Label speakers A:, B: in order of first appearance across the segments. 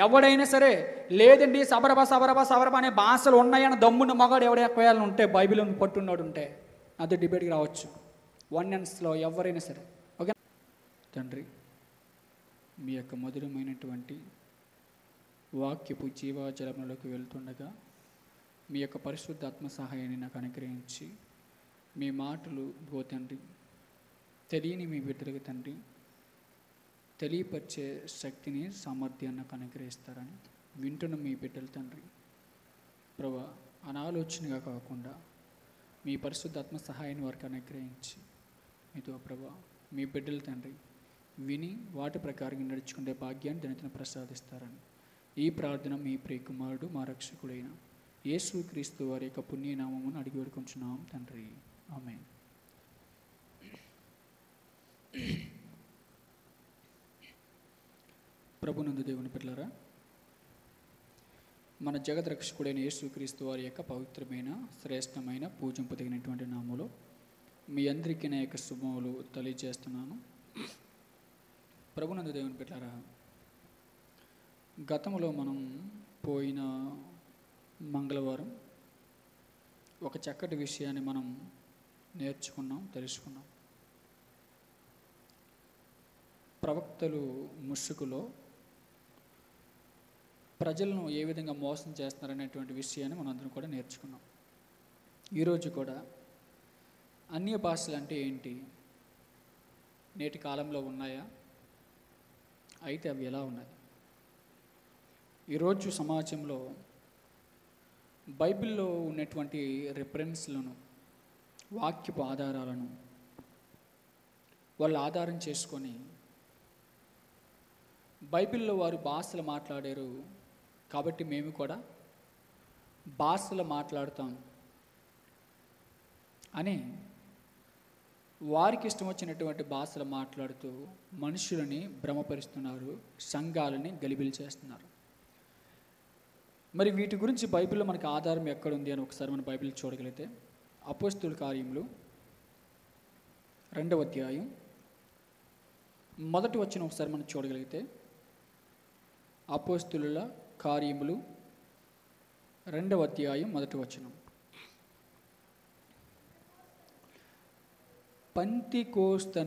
A: ఎవడైనా సరే లేదండి సబరబ అనే భాషలు ఉన్నాయని దమ్మున్న మగాడు ఎవడెక్కేయాలని ఉంటే బైబిల్ని పట్టున్నాడు ఉంటే అదే డిబేట్కి రావచ్చు. వన్నెన్స్లో ఎవరైనా సరే. ఓకే తండ్రి, మీ యొక్క మధురమైనటువంటి వాక్యపు జీవాజలంలోకి వెళ్తుండగా మీ యొక్క పరిశుద్ధాత్మ సహాయాన్ని నాకు అనుగ్రహించి మీ మాటలు తండ్రి తెలియని మీ బిడ్డలకు తండ్రి తెలియపరిచే శక్తిని సామర్థ్యాన్ని నాకు అనుగ్రహిస్తారని వింటున్న మీ బిడ్డలు తండ్రి ప్రభా అనాలోచనగా కాకుండా మీ పరిశుద్ధాత్మ సహాయాన్ని వారికి అనుగ్రహించి మీతో ప్రభా మీ బిడ్డలు తండ్రి విని వాటి ప్రకారంగా నడుచుకునే భాగ్యాన్ని దినదిన ప్రసాదిస్తారని ఈ ప్రార్థన మీ ప్రియకుమారుడు మా రక్షకుడైన యేసుక్రీస్తు వారి యొక్క పుణ్యనామమును అడిగి వేడుకుంటున్నాం తండ్రి. ఆమేన్. ప్రభునందు దేవుని బిడ్డలారా, మన జగద్రక్షకుడైన యేసుక్రీస్తు వారి యొక్క పవిత్రమైన శ్రేష్టమైన పూజింపదగినటువంటి నామములో మీ అందరికీ నా యొక్క శుభములు తెలియజేస్తున్నాను. ప్రభునందు దేవుని బిడ్డలారా, గతంలో మనం పోయిన మంగళవారం ఒక చక్కటి విషయాన్ని మనం నేర్చుకున్నాం, తెలుసుకున్నాం. ప్రవక్తలు ముసుగులో ప్రజలను ఏ విధంగా మోసం చేస్తున్నారనేటువంటి విషయాన్ని మనందరం కూడా నేర్చుకున్నాం. ఈరోజు కూడా అన్య భాషలు అంటే ఏంటి, నేటి కాలంలో ఉన్నాయా, అయితే అవి ఎలా ఉన్నాయి? ఈరోజు సమాజంలో బైబిల్లో ఉన్నటువంటి రిఫరెన్స్లను, వాక్యపు ఆధారాలను వాళ్ళు ఆధారం చేసుకొని బైబిల్లో వారు భాషలు మాట్లాడారు కాబట్టి మేము కూడా భాషలు మాట్లాడతాం అని వారికి ఇష్టం వచ్చినటువంటి భాషలు మాట్లాడుతూ మనుషులని భ్రమపరుస్తున్నారు, సంఘాలని గలిబిలి చేస్తున్నారు. మరి వీటి గురించి బైబిల్లో మనకు ఆధారం ఎక్కడుంది అని ఒకసారి మన బైబిల్ చూడగలిగితే అపోస్తలుల కార్యములు 2వ అధ్యాయం 1వ వచనం ఒకసారి మనం చూడగలిగితే అపోస్తలుల కార్యములు 2వ అధ్యాయం 1వ వచనం. పెంతెకోస్తు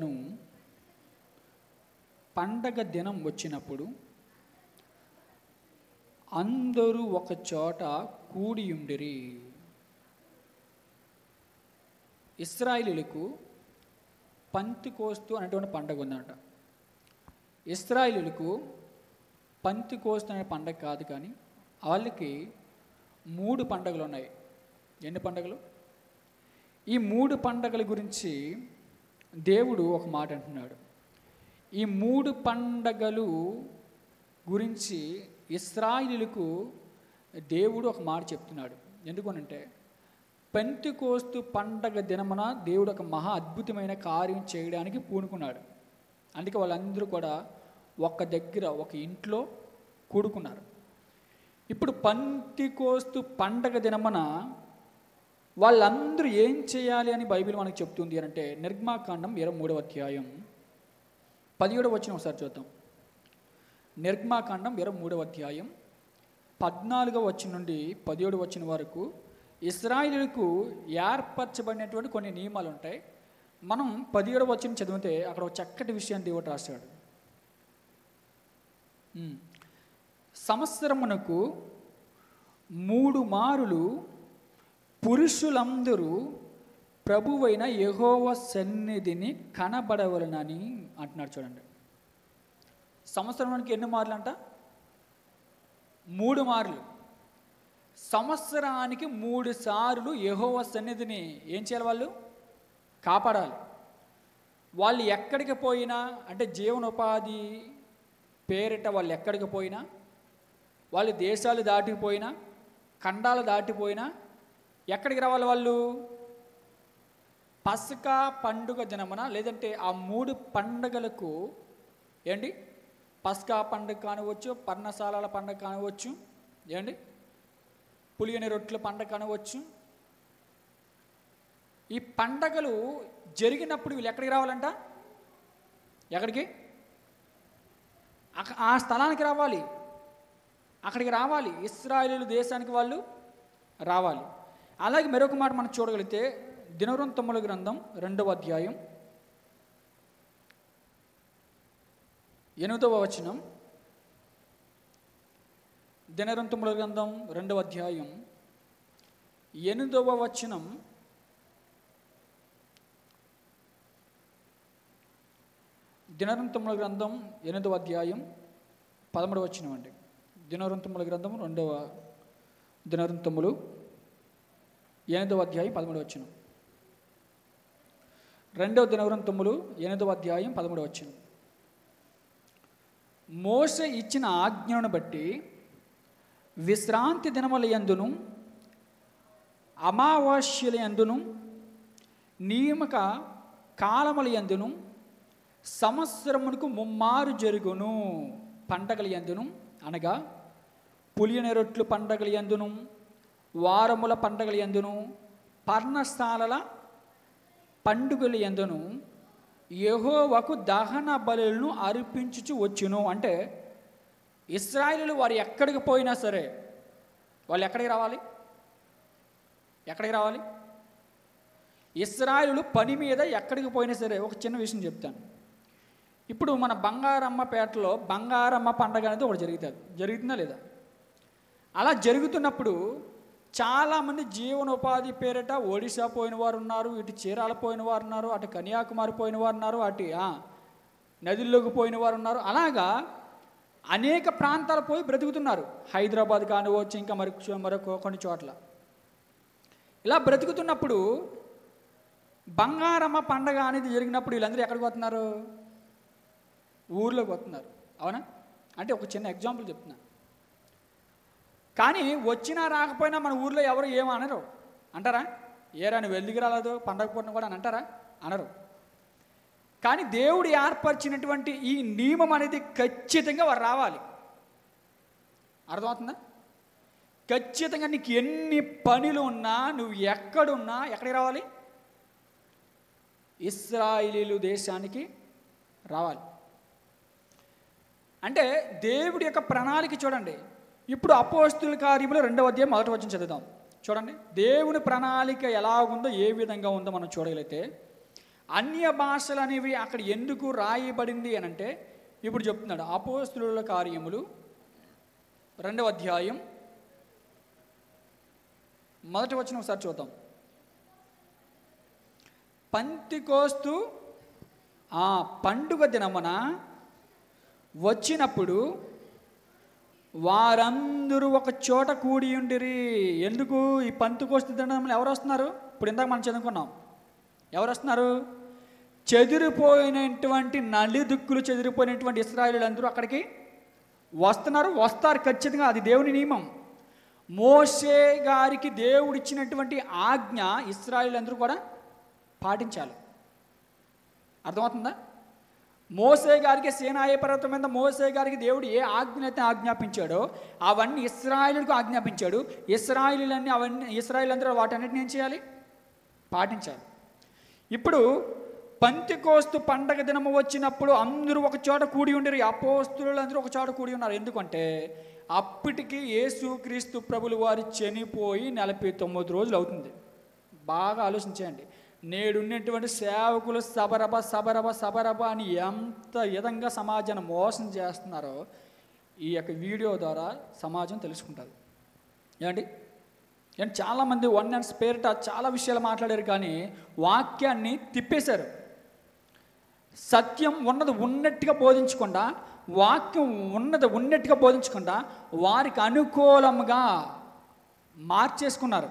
A: పండగ దినం వచ్చినప్పుడు అందరూ ఒక చోట కూడి ఉండిరి. ఇశ్రాయేలీయులకు పెంతెకోస్తు అనేటువంటి పండగ ఉందన్నమాట. ఇశ్రాయేలీయులకు పెంతెకోస్తు అనే పండగ కాదు, కానీ వాళ్ళకి 3 పండగలు ఉన్నాయి. ఎన్ని పండగలు? ఈ 3 పండగల గురించి దేవుడు ఒక మాట అంటున్నాడు. ఈ 3 పండగలు గురించి ఇశ్రాయేలీయులకు దేవుడు ఒక మాట చెప్తున్నాడు. ఎందుకనంటే పెంతెకోస్తు పండగ దినమున దేవుడు ఒక మహా అద్భుతమైన కార్యం చేయడానికి పూనుకున్నాడు. అందుకే వాళ్ళందరూ కూడా ఒక దగ్గర ఒక ఇంట్లో కూడుకున్నారు. ఇప్పుడు పెంతెకోస్తు పండగ దినమున వాళ్ళందరూ ఏం చేయాలి అని బైబిల్ మనకు చెప్తుంది అంటే నిర్గమాకాండం 23వ అధ్యాయం 17వ వచనం ఒకసారి చూద్దాం. నిర్గమాకాండం 23వ అధ్యాయం 14వ వచనం నుండి 17వ వచనం వరకు ఇశ్రాయేలీయులకు ఏర్పరచబడినటువంటి కొన్ని నియమాలు ఉంటాయి. మనం 17వ వచనం చదివితే అక్కడ ఒక చక్కటి విషయాన్ని దేవుడు రాశాడు. సంవత్సరమునకు 3 మారులు పురుషులందరూ ప్రభువైన యెహోవా సన్నిధిని కనబడవలనని అంటున్నాడు. చూడండి, సంవత్సరానికి ఎన్ని మార్లు అంట? 3 మార్లు. సంవత్సరానికి 3 సార్లు యెహోవా సన్నిధిని ఏం చేయాలి? వాళ్ళు కాపాడాలి. వాళ్ళు ఎక్కడికి పోయినా అంటే జీవనోపాధి పేరిట వాళ్ళు ఎక్కడికి పోయినా, వాళ్ళు దేశాలు దాటిపోయినా, ఖండాలు దాటిపోయినా ఎక్కడికి రావాలి? వాళ్ళు పస్కా పండుగ దినమున, లేదంటే ఆ 3 పండుగలకు ఏంటి, పస్కా పండుగ కానివచ్చు, పర్ణశాలల పండుగ కానివచ్చు, ఏంటి పులియని రొట్టెల పండుగ కానివచ్చు, ఈ పండగలు జరిగినప్పుడు వీళ్ళు ఎక్కడికి రావాలంట? ఎక్కడికి? ఆ స్థలానికి రావాలి. అక్కడికి రావాలి, ఇశ్రాయేలు దేశానికి వాళ్ళు రావాలి. అలాగే మరొక మాట మనం చూడగలిగితే దినవృత్తాంతముల గ్రంథం 2వ అధ్యాయం 8వ వచనం. దినవృత్తాంతముల గ్రంథం 2వ అధ్యాయం 8వ వచనం. దినవృత్తాంతముల గ్రంథం 8వ అధ్యాయం 13వ వచనం అండి. దినవృత్తాంతముల గ్రంథం దినవృత్తాంతములు 8వ అధ్యాయం 13వ వచనం. 2వ దినవృత్తాంతములు 8వ అధ్యాయం 13వ వచనం. మోషే ఇచ్చిన ఆజ్ఞను బట్టి విశ్రాంతి దినముల యందును అమావాస్యల యందును నియామక కాలముల యందును సంవత్సరమునకు ముమ్మారు జరుగును పండగల యందును, అనగా పులియని రొట్లు పండగల యందును, వారముల పండగల యందును, పర్ణశాలల పండుగల యందును యెహోవాకు దహన బలులను అర్పించుచు వచ్చును. అంటే ఇశ్రాయేలు వారు ఎక్కడికి పోయినా సరే వాళ్ళు ఎక్కడికి రావాలి? ఎక్కడికి రావాలి? ఇశ్రాయేలు పని మీద ఎక్కడికి పోయినా సరే. ఒక చిన్న విషయం చెప్తాను. ఇప్పుడు మన బంగారమ్మపేటలో బంగారమ్మ పండగ అనేది ఒకటి జరుగుతుందా లేదా? అలా జరుగుతున్నప్పుడు చాలామంది జీవనోపాధి పేరిట ఒడిశా పోయిన వారు ఉన్నారు, ఇటు చీరాల పోయిన వారు ఉన్నారు, అటు కన్యాకుమారి పోయిన వారు ఉన్నారు, అటు నదుల్లోకి పోయిన వారు ఉన్నారు. అలాగా అనేక ప్రాంతాలు పోయి బ్రతుకుతున్నారు. హైదరాబాద్ కానివచ్చు, ఇంకా మరొక కొన్ని చోట్ల ఇలా బ్రతుకుతున్నప్పుడు బంగారమ్మ పండగ అనేది జరిగినప్పుడు వీళ్ళందరూ ఎక్కడికి వస్తున్నారు? ఊర్లోకి వస్తున్నారు. అవునా? అంటే ఒక చిన్న ఎగ్జాంపుల్ చెప్తున్నా. కానీ వచ్చినా రాకపోయినా మన ఊర్లో ఎవరు ఏమనరు అంటారా? ఏరా నువ్వు ఎందుకు రాలేదు పండగ పూటను కూడా అని అంటారా? అనరు. కానీ దేవుడు ఏర్పరిచినటువంటి ఈ నియమం అనేది ఖచ్చితంగా వారు రావాలి. అర్థమవుతుందా? ఖచ్చితంగా నీకు ఎన్ని పనులు ఉన్నా, నువ్వు ఎక్కడున్నా ఎక్కడికి రావాలి? ఇశ్రాయేలు దేశానికి రావాలి. అంటే దేవుడి యొక్క ప్రణాళిక చూడండి. ఇప్పుడు అపోస్తలుల కార్యములు 2వ అధ్యాయం 1వ వచనం చదువుదాం. చూడండి, దేవుని ప్రణాళిక ఎలా ఉందో, ఏ విధంగా ఉందో మనం చూడగలిగితే, అన్య భాషలు అనేవి అక్కడ ఎందుకు రాయబడింది అని అంటే ఇప్పుడు చెప్తున్నాడు. అపోస్తలుల కార్యములు 2వ అధ్యాయం 1వ వచనం ఒకసారి చూద్దాం. పంతికోస్తు పండుగ దినమున వచ్చినప్పుడు వారందరూ ఒక చోట కూడి ఉండిరి. ఎందుకు? ఈ పంతికోస్తు దినమున ఎవరు వస్తున్నారు? ఇప్పుడు ఇందాక మనం చదువుకున్నాం. ఎవరు వస్తున్నారు? చెదిరిపోయినటువంటి నలుదిక్కులు చెదిరిపోయినటువంటి ఇశ్రాయేలీయులందరూ అక్కడికి వస్తారు ఖచ్చితంగా. అది దేవుని నియమం. మోషే గారికి దేవుడు ఇచ్చినటువంటి ఆజ్ఞ ఇశ్రాయేలీయులందరూ కూడా పాటించాలి. అర్థమవుతుందా? మోషే గారికి సీనాయి పర్వతం మీద మోషే గారికి దేవుడు ఏ ఆజ్ఞనైతే ఆజ్ఞాపించాడో అవన్నీ ఇశ్రాయేలుకు ఆజ్ఞాపించాడు. ఇశ్రాయేలందరూ వాటన్నిటిని ఏం చేయాలి? పాటించాలి. ఇప్పుడు పంతికోస్తు పండగ దినము వచ్చినప్పుడు అందరూ ఒక చోట కూడి ఉండరు. అపోస్తలులందరూ ఒక చోట కూడి ఉన్నారు. ఎందుకంటే అప్పటికి యేసుక్రీస్తు ప్రభులు వారు చనిపోయి 49 రోజులు అవుతుంది. బాగా ఆలోచించండి. నేడున్నటువంటి సేవకులు సబరబ అని ఎంత విధంగా సమాజాన్ని మోసం చేస్తున్నారో ఈ యొక్క వీడియో ద్వారా సమాజం తెలుసుకుంటుంది. ఏమండి? చాలామంది వన్ అండ్ స్పేరిట చాలా విషయాలు మాట్లాడారు, కానీ వాక్యాన్ని తిప్పేశారు. సత్యం ఉన్నది ఉన్నట్టుగా బోధించకుండా, వాక్యం ఉన్నది ఉన్నట్టుగా బోధించకుండా వారికి అనుకూలంగా మార్చేసుకున్నారు.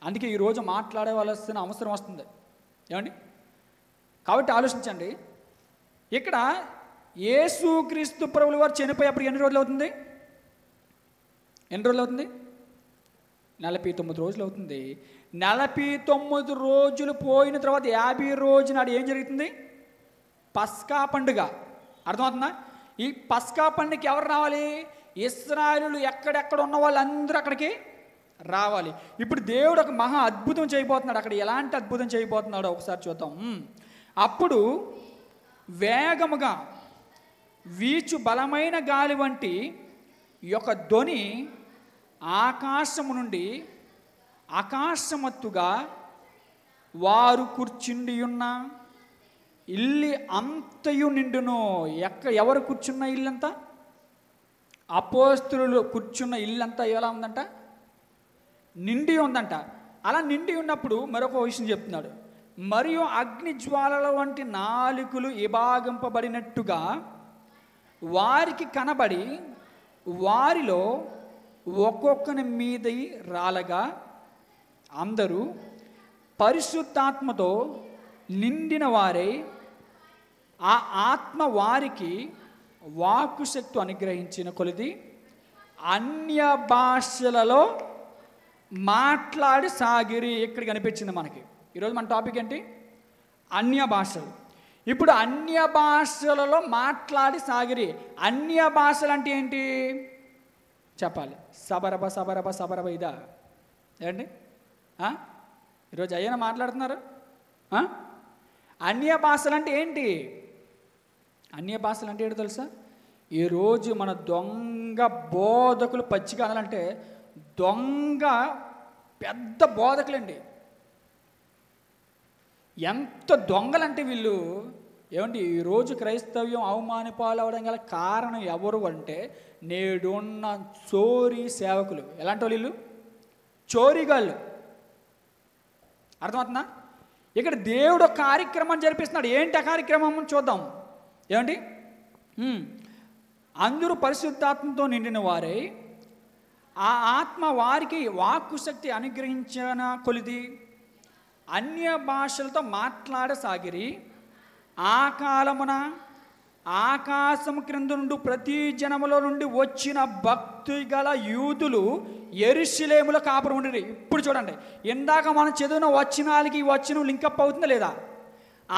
A: అందుకే ఈరోజు మాట్లాడవలసిన అవసరం వస్తుంది. ఏమండి? కాబట్టి ఆలోచించండి. ఇక్కడ యేసుక్రీస్తు ప్రభువుల వారు చనిపోయేప్పుడు ఎన్ని రోజులు అవుతుంది? 49 రోజులు అవుతుంది. 49 రోజులు పోయిన తర్వాత 50 రోజు నాడు ఏం జరుగుతుంది? పస్కా పండుగ. అర్థమవుతుందా? ఈ పస్కా పండుగకి ఎవరు రావాలి? ఇశ్రాయేలు ఎక్కడెక్కడ ఉన్న వాళ్ళందరూ అక్కడికి రావాలి. ఇప్పుడు దేవుడు ఒక మహా అద్భుతం చేయబోతున్నాడు. అక్కడ ఎలాంటి అద్భుతం చేయబోతున్నాడో ఒకసారి చూద్దాం. అప్పుడు వేగముగా వీచు బలమైన గాలి వంటి ఈ యొక్క ధ్వని ఆకాశము నుండి ఆకాశమత్తుగా వారు కూర్చుండి ఉన్న ఇల్లు అంతయు నిండును. ఎవరు కూర్చున్న ఇల్లంతా? అపోస్తలులు కూర్చున్న ఇల్లంతా ఎలా ఉందంట? నిండి ఉందంట. అలా నిండి ఉన్నప్పుడు మరొక విషయం చెప్తున్నాడు. మరియు అగ్ని జ్వాలల వంటి నాలుకలు విభాగింపబడినట్టుగా వారికి కనబడి వారిలో ఒక్కొక్కని మీద రాలగా అందరూ పరిశుద్ధాత్మతో నిండిన వారై ఆ ఆత్మ వారికి వాక్కు శక్తి అనుగ్రహించిన కొలది అన్య భాషలలో మాట్లాడి సాగిరి. ఇక్కడ కనిపించింది మనకి. ఈరోజు మన టాపిక్ ఏంటి? అన్య భాషలు. ఇప్పుడు అన్య భాషలలో మాట్లాడి సాగిరి. అన్య భాషలు అంటే ఏంటి చెప్పాలి. సబరబ సబరబ సబరబ ఇదా ఏంటి? ఈరోజు అయ్యన మాట్లాడుతున్నారు. అన్య భాషలు అంటే ఏంటి? అన్య భాషలు అంటే ఏంటో తెలుసా? ఈరోజు మన దొంగ బోధకులు పచ్చిగా అనాలంటే దొంగ పెద్ద బోధకులండి. ఎంత దొంగలంటే వీళ్ళు ఏమండి, ఈరోజు క్రైస్తవ్యం అవమాన పాలవడం గల కారణం ఎవరు అంటే నేడున్న చోరీ సేవకులు. ఎలాంటి వాళ్ళు వీళ్ళు? చోరీగాళ్ళు. అర్థమవుతుందా? ఇక్కడ దేవుడు కార్యక్రమం జరిపిస్తున్నాడు. ఏంటి ఆ కార్యక్రమం చూద్దాం. ఏమండి? అందరూ పరిశుద్ధాత్మతో నిండిన వారై ఆ ఆత్మ వారికి వాక్కు శక్తి అనుగ్రహించిన కొలిది అన్య భాషలతో మాట్లాడసాగిరి. ఆ కాలమున ఆకాశం క్రింద నుండి ప్రతి జనములో నుండి వచ్చిన భక్తి గల యూదులు యెరూషలేములో కాపురం ఉండి. ఇప్పుడు చూడండి, ఇందాక మనం చదివిన వచనాలకి ఈ వచనం లింకప్ అవుతుందా లేదా?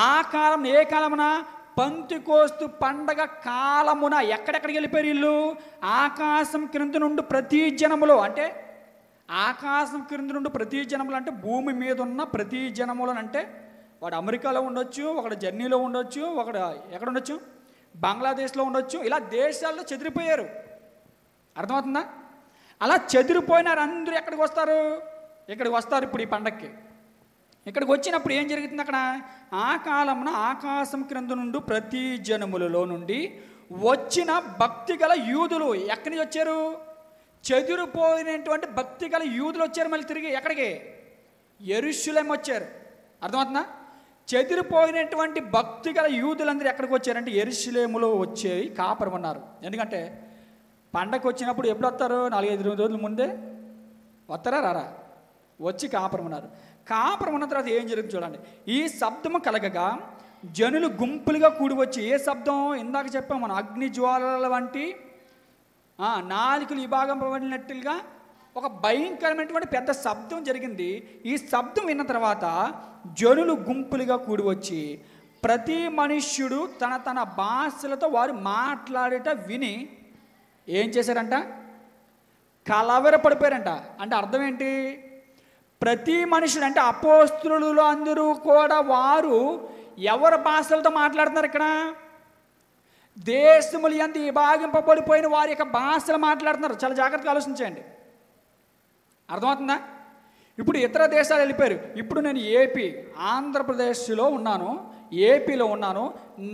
A: ఆ కాలం ఏ కాలమున? పంతెకోస్తు పండగ కాలమున. ఎక్కడెక్కడికి వెళ్ళిపోయారు వీళ్ళు? ఆకాశం క్రింద నుండి ప్రతి జనములో. అంటే ఆకాశం క్రింద నుండి ప్రతి జనములు అంటే భూమి మీద ఉన్న ప్రతి జనములను. అంటే వాడు అమెరికాలో ఉండొచ్చు, ఒకడు జర్నీలో ఉండొచ్చు, ఒకడు ఎక్కడ ఉండొచ్చు, బంగ్లాదేశ్లో ఉండొచ్చు. ఇలా దేశాల్లో చెదిరిపోయారు. అర్థమవుతుందా? అలా చెదిరిపోయినారు. అందరూ ఎక్కడికి వస్తారు? ఇక్కడికి వస్తారు. ఇప్పుడు ఈ పండగకి ఇక్కడికి వచ్చినప్పుడు ఏం జరుగుతుంది? అక్కడ ఆ కాలమున ఆకాశం క్రింద నుండి ప్రతి జనములలో నుండి వచ్చిన భక్తి గల యూదులు. ఎక్కడి నుంచి వచ్చారు? చెదిరిపోయినటువంటి భక్తి గల యూదులు వచ్చారు. మళ్ళీ తిరిగి ఎక్కడికి? యెరూషలేము వచ్చారు. అర్థమవుతుందా? చెదిరిపోయినటువంటి భక్తి గల యూదులందరూ ఎక్కడికి వచ్చారంటే యెరూషలేములో వచ్చేవి కాపురం ఉన్నారు. ఎందుకంటే పండగ వచ్చినప్పుడు ఎప్పుడు వస్తారు? 4-5 రోజుల ముందే వస్తారా రారా? వచ్చి కాపురం ఉన్నారు. కాపురం ఉన్న తర్వాత ఏం జరుగుతుంది చూడండి. ఈ శబ్దము కలగగా జనులు గుంపులుగా కూడి వచ్చి, ఏ శబ్దం? ఇందాక చెప్పాం మనం, అగ్ని జ్వాలల వంటి నాలుకలు విభాగింపబడినట్టుగా ఒక భయంకరమైనటువంటి పెద్ద శబ్దం జరిగింది. ఈ శబ్దం విన్న తర్వాత జనులు గుంపులుగా కూడి వచ్చి ప్రతి మనుష్యుడు తన తన భాషలతో వారు మాట్లాడేట విని ఏం చేశారంట? కలవరపడిపోయారంట. అంటే అర్థం ఏంటి? ప్రతి మనుషుడు అంటే అపోస్తలులు అందరూ కూడా వారు ఎవరి భాషలతో మాట్లాడుతున్నారు? ఇక్కడ దేశములు ఎంత విభాగింపబడిపోయిన వారి యొక్క భాషలు మాట్లాడుతున్నారు. చాలా జాగ్రత్తగా ఆలోచించండి. అర్థమవుతుందా? ఇప్పుడు ఇతర దేశాలు వెళ్ళిపోయారు. ఇప్పుడు నేను ఆంధ్రప్రదేశ్లో ఉన్నాను, ఏపీలో ఉన్నాను.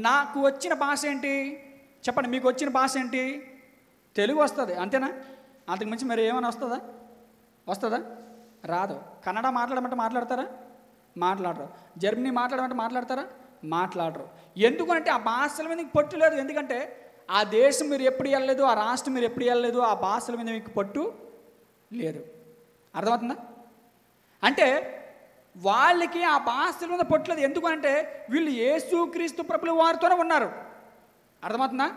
A: నాకు వచ్చిన భాష ఏంటి చెప్పండి? మీకు వచ్చిన భాష ఏంటి? తెలుగు వస్తుంది, అంతేనా? అంతకుమించి మరి ఏమైనా వస్తుందా? రాదు. కన్నడ మాట్లాడమంటే మాట్లాడతారా? మాట్లాడరు. జర్మనీ మాట్లాడమంటే మాట్లాడతారా? మాట్లాడరు. ఎందుకంటే ఆ భాషల మీద మీకు పట్టు లేదు. ఎందుకంటే ఆ దేశం మీరు ఎప్పుడు వెళ్ళలేదు, ఆ రాష్ట్రం మీరు ఎప్పుడు వెళ్ళలేదు, ఆ భాషల మీద మీకు పట్టు లేదు. అర్థమవుతుందా? అంటే వాళ్ళకి ఆ భాషల మీద పట్టలేదు. ఎందుకంటే వీళ్ళు యేసుక్రీస్తు ప్రభుల వారితోనే ఉన్నారు. అర్థమవుతుందా?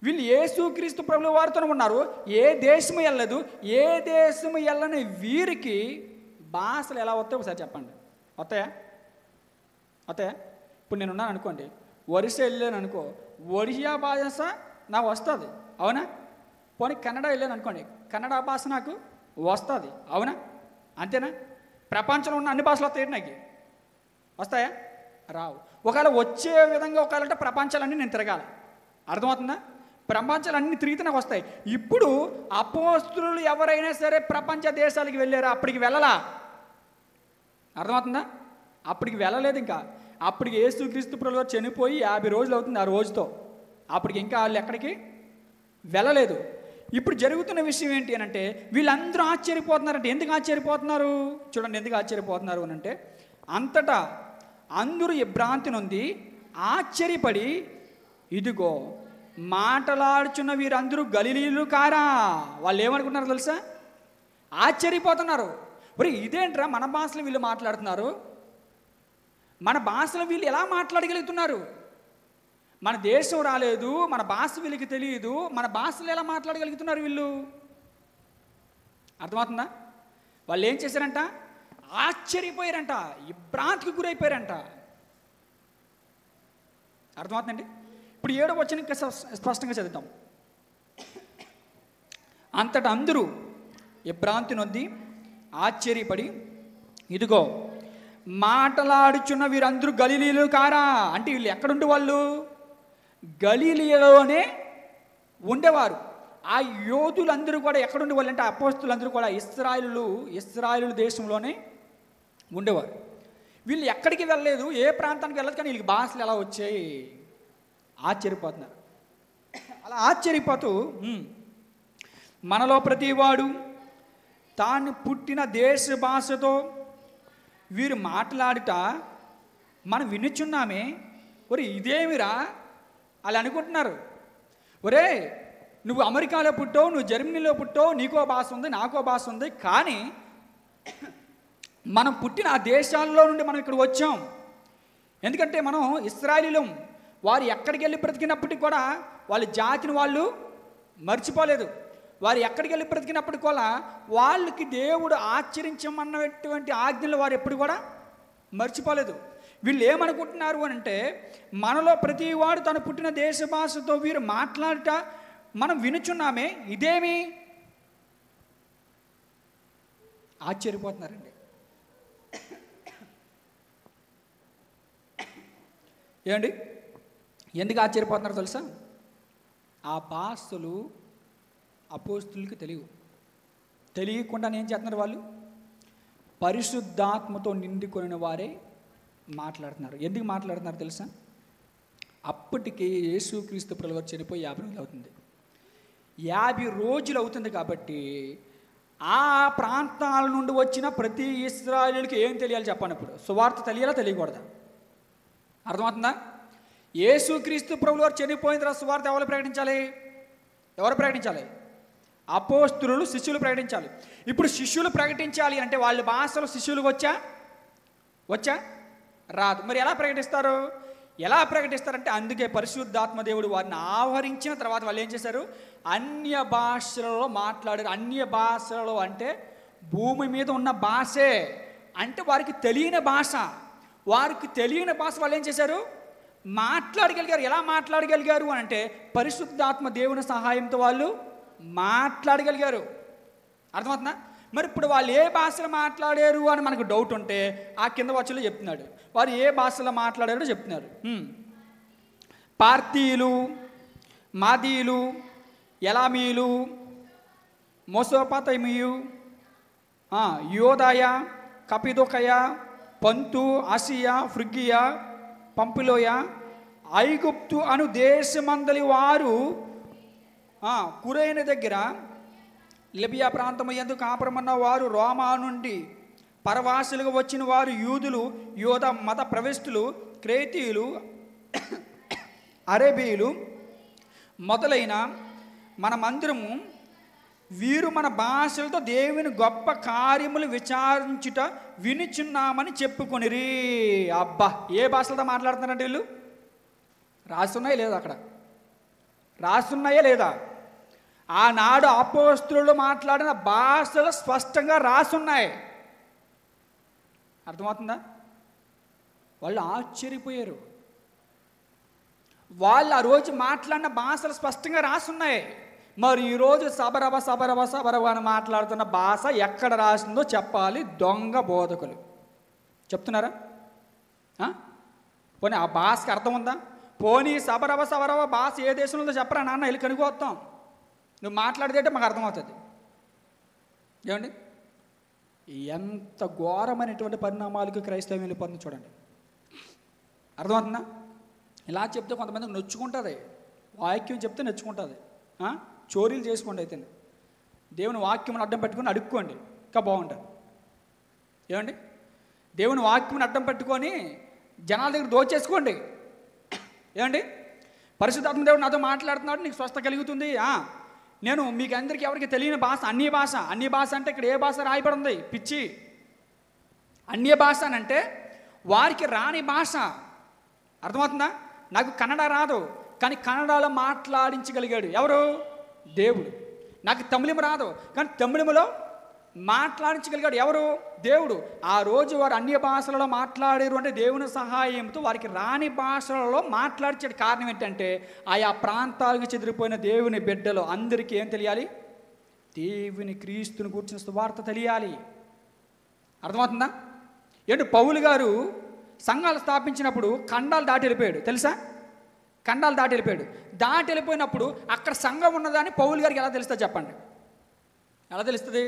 A: వీళ్ళు యేసుక్రీస్తు ప్రభుల వారితోనే ఉన్నారు. ఏ దేశము వెళ్ళలేదు. ఏ దేశము వెళ్ళని వీరికి భాషలు ఎలా వస్తాయి ఒకసారి చెప్పండి. వస్తాయా? ఇప్పుడు నేను ఉన్నాను అనుకోండి, ఒరిస్సా వెళ్ళాను అనుకో, ఒరిస్సా భాష నాకు వస్తుంది, అవునా? పోనీ కన్నడ వెళ్ళాను అనుకోండి, కన్నడ భాష నాకు వస్తుంది, అవునా? అంతేనా? ప్రపంచంలో ఉన్న అన్ని భాషలు వస్తాయి నాకు? వస్తాయా? రావు. ఒకవేళ వచ్చే విధంగా ఒకవేళ అంటే ప్రపంచాలన్నీ నేను తిరగాలి. అర్థమవుతుందా? ప్రపంచాలు అన్ని తిరుగుతూనే వస్తాయి. ఇప్పుడు అపోస్తులు ఎవరైనా సరే ప్రపంచ దేశాలకు వెళ్ళారా? అప్పటికి వెళ్ళలా. అర్థమవుతుందా? అప్పటికి వెళ్ళలేదు. ఇంకా అప్పటికి యేసుక్రీస్తు ప్రభువు చనిపోయి 50 రోజులు అవుతుంది ఆ రోజుతో. అప్పటికి ఇంకా వాళ్ళు ఎక్కడికి వెళ్ళలేదు. ఇప్పుడు జరుగుతున్న విషయం ఏంటి అని అంటే, వీళ్ళందరూ ఆశ్చర్యపోతున్నారంటే. ఎందుకు ఆశ్చర్యపోతున్నారు? చూడండి ఎందుకు ఆశ్చర్యపోతున్నారు అని అంటే, అంతటా అందరూ ఈ భ్రాంతి నొంది ఆశ్చర్యపడి, ఇదిగో మాటలాడుచున్న వీరందరూ గలిలీయులు కారా? వాళ్ళు ఏమనుకుంటున్నారు తెలుసా? ఆశ్చర్యపోతున్నారు. మరి ఇదేంట్రా, మన భాషలో వీళ్ళు మాట్లాడుతున్నారు, మన భాషలో వీళ్ళు ఎలా మాట్లాడగలుగుతున్నారు? మన దేశం రాలేదు, మన భాష వీళ్ళకి తెలియదు, మన భాషలో ఎలా మాట్లాడగలుగుతున్నారు వీళ్ళు? అర్థమవుతుందా? వాళ్ళు ఏం చేశారంట? ఆశ్చర్యపోయారంట, భ్రాంతికి గురైపోయారంట. అర్థమవుతుందండి? ఇప్పుడు 7వ వచనం ఇంకా స్పష్టంగా చదువుతాం. అంతటా అందరూ భ్రాంతి నొంది ఆశ్చర్యపడి, ఇదిగో మాటలాడుచున్న వీరందరూ గలిలీయులు కారా? అంటే వీళ్ళు ఎక్కడుండే వాళ్ళు? గలిలీయలోనే ఉండేవారు. ఆ యోధులందరూ కూడా ఎక్కడుండే వాళ్ళు అంటే, అపోస్తులందరూ కూడా ఇశ్రాయేలు దేశంలోనే ఉండేవారు. వీళ్ళు ఎక్కడికి వెళ్ళలేదు, ఏ ప్రాంతానికి వెళ్ళలేదు, కానీ వీళ్ళకి భాషలు ఎలా వచ్చాయి? ఆశ్చర్యపోతున్నారు. అలా ఆశ్చర్యపోతూ, మనలో ప్రతివాడు తాను పుట్టిన దేశ భాషతో వీరు మాట్లాడుట మనం వినుచున్నామే, ఒరే ఇదేమిరా అలా అనుకుంటున్నారు. ఒరే నువ్వు అమెరికాలో పుట్టావు, నువ్వు జర్మనీలో పుట్టావు, నీకో భాష ఉంది, నాకో భాష ఉంది, కానీ మనం పుట్టిన ఆ దేశాల్లో నుండి మనం ఇక్కడ వచ్చాం. ఎందుకంటే మనం ఇశ్రాయేలీయులం. వారు ఎక్కడికి వెళ్ళి బ్రతికినప్పటికీ కూడా వాళ్ళ జాతిని వాళ్ళు మర్చిపోలేదు. వారు ఎక్కడికి వెళ్ళి బ్రతికినప్పటికీ కూడా వాళ్ళకి దేవుడు ఆచరించమన్నటువంటి ఆజ్ఞలు వారు ఎప్పుడు కూడా మర్చిపోలేదు. వీళ్ళు ఏమనుకుంటున్నారు అని అంటే, మనలో ప్రతివాడు తను పుట్టిన దేశ భాషతో వీరు మాట్లాడట మనం వినుచున్నామే, ఇదేమి? ఆశ్చర్యపోతున్నారండి. ఏమండి ఎందుకు ఆశ్చర్యపోతున్నారు తెలుసా? ఆ భాషలు అపోస్తులకి తెలియకుండా ఏం చేస్తున్నారు? వాళ్ళు పరిశుద్ధాత్మతో నిండుకొనిన వారే మాట్లాడుతున్నారు. ఎందుకు మాట్లాడుతున్నారు తెలుసా? అప్పటికి యేసుక్రీస్తు ప్రభువు చనిపోయి 50 రోజులు అవుతుంది. 50 రోజులు అవుతుంది కాబట్టి ఆ ప్రాంతాల నుండి వచ్చిన ప్రతి ఇశ్రాయేలుకి ఏం తెలియాలి చెప్పండి? ఇప్పుడు సువార్త తెలియాలా తెలియకూడదా? అర్థమవుతుందా? యేసుక్రీస్తు ప్రభువు వారు చనిపోయిన తర్వాత సువార్త ఎవరు ప్రకటించాలి? అపోస్తులు, శిష్యులు ప్రకటించాలి. ఇప్పుడు శిష్యులు ప్రకటించాలి అంటే వాళ్ళ భాషలో శిష్యులకు వచ్చా రాదు. మరి ఎలా ప్రకటిస్తారంటే, అందుకే పరిశుద్ధాత్మ దేవుడు వారిని ఆవరించిన తర్వాత వాళ్ళు ఏం చేశారు? అన్య భాషలలో మాట్లాడారు. అన్య భాషలలో అంటే భూమి మీద ఉన్న భాషే, అంటే వారికి తెలియని భాష. వాళ్ళు ఏం చేశారు? మాట్లాడగలిగారు. ఎలా మాట్లాడగలిగారు అని అంటే, పరిశుద్ధాత్మ దేవుని సహాయంతో వాళ్ళు మాట్లాడగలిగారు. అర్థమవుతుందా? మరి ఇప్పుడు వాళ్ళు ఏ భాషలో మాట్లాడారు అని మనకు డౌట్ ఉంటే ఆ కింద వచ్చలో చెప్తున్నాడు. వారు ఏ భాషలో మాట్లాడారో చెప్తున్నారు. పార్తీయులు, మాదీయులు, ఎలామీయులు, మొసోపతమియు, యోదాయ, కపిదోకయ, పంతు, ఆసియా, ఫ్రిగియా, పంపిలోయ, ఐగుప్తు అను దేశమందలి వారు, కురేను దగ్గర లిబియా ప్రాంతము యందు కాపురమన్న వారు, రోమా నుండి పరవాసులుగా వచ్చిన వారు, యూదులు, యోధ మత ప్రవిష్టులు, క్రేతీయులు, అరేబీయులు మొదలైన మనమందరము వీరు మన భాషలతో దేవుని గొప్ప కార్యములు విచారించుట వినుచున్నామని చెప్పుకొనిరి. అబ్బా, ఏ భాషలతో మాట్లాడుతున్నారంటే వీళ్ళు? రాస్తున్నాయా లేదా? అక్కడ రాస్తున్నాయా లేదా? ఆనాడు అపోస్తులు మాట్లాడిన భాషలు స్పష్టంగా రాసున్నాయి. అర్థమవుతుందా? వాళ్ళు ఆశ్చర్యపోయారు. వాళ్ళు ఆ రోజు మాట్లాడిన భాషలు స్పష్టంగా రాసున్నాయి. మరి ఈరోజు సబరబ అని మాట్లాడుతున్న భాష ఎక్కడ రాసిందో చెప్పాలి దొంగ బోధకులు. చెప్తున్నారా? పోనీ ఆ భాషకి అర్థం ఉందా? పోనీ సబరవ భాష ఏ దేశంలో ఉందో చెప్పరా నాన్న, వెళ్ళి కనుక్కొస్తాం. నువ్వు మాట్లాడితే మాకు అర్థమవుతుంది. ఏమండి, ఎంత ఘోరమైనటువంటి పరిణామాలకు క్రైస్తవం వెళ్ళిపోతుంది చూడండి. అర్థమవుతుందా? ఇలా చెప్తే కొంతమందికి నొచ్చుకుంటుంది, వాక్యం చెప్తే నొచ్చుకుంటుంది. చోరీలు చేసుకోండి, అయితే దేవుని వాక్యం అడ్డం పెట్టుకొని అడుక్కోండి, ఇంకా బాగుంటుంది. ఏమండి, దేవుని వాక్యం అడ్డం పెట్టుకొని జనాల దగ్గర దోచేసుకోండి. ఏమండి, పరిశుద్ధాత్మ దేవుడు నాతో మాట్లాడుతున్నాడు, నీకు స్వస్థ కలుగుతుంది. నేను మీకు అందరికీ ఎవరికి తెలియని భాష అన్య భాష అంటే ఇక్కడ ఏ భాష రాయబడి ఉంది? పిచ్చి. అన్య భాష అని అంటే వారికి రాని భాష. అర్థమవుతుందా? నాకు కన్నడ రాదు, కానీ కన్నడలో మాట్లాడించగలిగాడు ఎవరు? దేవుడు. నాకు తమిళం రాదు, కానీ తమిళంలో మాట్లాడించగలిగాడు ఎవరు? దేవుడు. ఆ రోజు వారు అన్య భాషలలో మాట్లాడారు అంటే దేవుని సహాయంతో వారికి రాని భాషలలో మాట్లాడించే కారణం ఏంటంటే ఆయా ప్రాంతాలకు చెదిరిపోయిన దేవుని బిడ్డలు అందరికీ ఏం తెలియాలి? దేవుని క్రీస్తుని గురించిన సువార్త తెలియాలి. అర్థమవుతుందా? ఏంటి, పౌలు గారు సంఘాలు స్థాపించినప్పుడు ఖండాలు దాటి వెళ్ళిపోయాడు, తెలుసా? ఖండాలు దాటి వెళ్ళిపోయినప్పుడు అక్కడ సంఘం ఉన్నదని పౌలు గారికి ఎలా తెలుస్తుంది చెప్పండి? ఎలా తెలుస్తుంది?